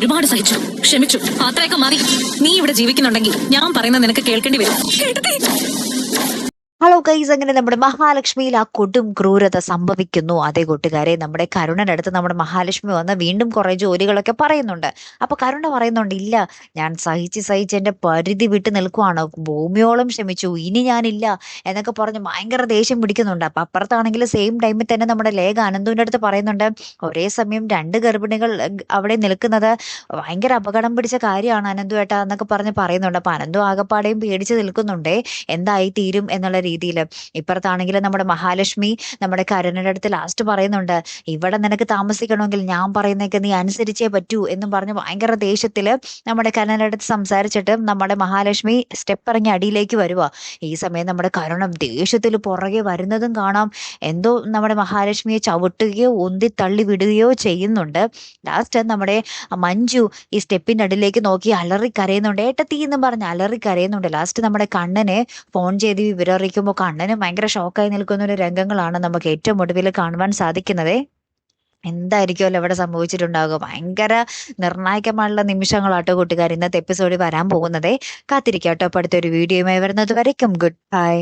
ഒരുപാട് സഹിച്ചു, ക്ഷമിച്ചു, അത്രയൊക്കെ മതി. നീ ഇവിടെ ജീവിക്കുന്നുണ്ടെങ്കിൽ ഞാൻ പറയുന്നത് നിനക്ക് കേൾക്കേണ്ടി വരും. ഹലോ ഗൈസ്, അങ്ങനെ നമ്മുടെ മഹാലക്ഷ്മിയിൽ ആ കൊടും ക്രൂരത സംഭവിക്കുന്നു. അതേ കൂട്ടുകാരെ, നമ്മുടെ കരുണയുടെ അടുത്ത് നമ്മുടെ മഹാലക്ഷ്മി വന്ന് വീണ്ടും കുറെ ജോലികളൊക്കെ പറയുന്നുണ്ട്. അപ്പൊ കരുണ പറയുന്നുണ്ട്, ഇല്ല, ഞാൻ സഹിച്ച് എന്റെ പരിധി വിട്ട് നിൽക്കുവാണ്, ഭൂമിയോളം ക്ഷമിച്ചു, ഇനി ഞാനില്ല എന്നൊക്കെ പറഞ്ഞ് ഭയങ്കര ദേഷ്യം പിടിക്കുന്നുണ്ട്. അപ്പൊ അപ്പുറത്താണെങ്കിൽ സെയിം ടൈമിൽ തന്നെ നമ്മുടെ ലേഖ അനന്തുവിന്റെ അടുത്ത് പറയുന്നുണ്ട്, ഒരേ സമയം രണ്ട് ഗർഭിണികൾ അവിടെ നിൽക്കുന്നത് ഭയങ്കര അപകടം പിടിച്ച കാര്യമാണ് അനന്തു ഏട്ടാ എന്നൊക്കെ പറഞ്ഞ് പറയുന്നുണ്ട്. അപ്പൊ അനന്തു ആകപ്പാടെയും പേടിച്ച് നിൽക്കുന്നുണ്ടേ, എന്തായി തീരും എന്നുള്ള രീതിയിൽ. ഇപ്പുറത്താണെങ്കിൽ നമ്മുടെ മഹാലക്ഷ്മി നമ്മുടെ കരുണയുടെ അടുത്ത് ലാസ്റ്റ് പറയുന്നുണ്ട്, ഇവിടെ നിനക്ക് താമസിക്കണമെങ്കിൽ ഞാൻ പറയുന്നതൊക്കെ നീ അനുസരിച്ചേ പറ്റൂ എന്നും പറഞ്ഞ് ഭയങ്കര ദേഷ്യത്തില് നമ്മുടെ കരുണയുടെ അടുത്ത് സംസാരിച്ചിട്ട് നമ്മുടെ മഹാലക്ഷ്മി സ്റ്റെപ്പ് ഇറങ്ങി അടിയിലേക്ക് വരുക. ഈ സമയം നമ്മുടെ കരുണ ദേഷ്യത്തിൽ പുറകെ വരുന്നതും കാണാം. എന്തോ നമ്മുടെ മഹാലക്ഷ്മിയെ ചവിട്ടുകയോ ഉന്തി തള്ളി വിടുകയോ ചെയ്യുന്നുണ്ട്. ലാസ്റ്റ് നമ്മുടെ മഞ്ജു ഈ സ്റ്റെപ്പിന്റെ അടിയിലേക്ക് നോക്കി അലറി കരയുന്നുണ്ട്, ഏട്ടത്തി എന്നും പറഞ്ഞ് അലറി കരയുന്നുണ്ട്. ലാസ്റ്റ് നമ്മുടെ കണ്ണനെ ഫോൺ ചെയ്ത് വിവരം അറിയിക്കുമ്പോൾ കണ്ണന് ഭയങ്കര ഷോക്കായി നിൽക്കുന്ന ഒരു രംഗങ്ങളാണ് നമുക്ക് ഏറ്റവും ഒടുവിൽ കാണുവാൻ സാധിക്കുന്നത്. എന്തായിരിക്കുമല്ലോ ഇവിടെ സംഭവിച്ചിട്ടുണ്ടാകുക. ഭയങ്കര നിർണായകമായുള്ള നിമിഷങ്ങളാട്ടോ കൂട്ടുകാർ ഇന്നത്തെ എപ്പിസോഡിൽ വരാൻ പോകുന്നത്. കാത്തിരിക്കാട്ടോ. അപ്പോൾ അടുത്തൊരു വീഡിയോയുമായി വരുന്നത് വരയ്ക്കും ഗുഡ് ബൈ.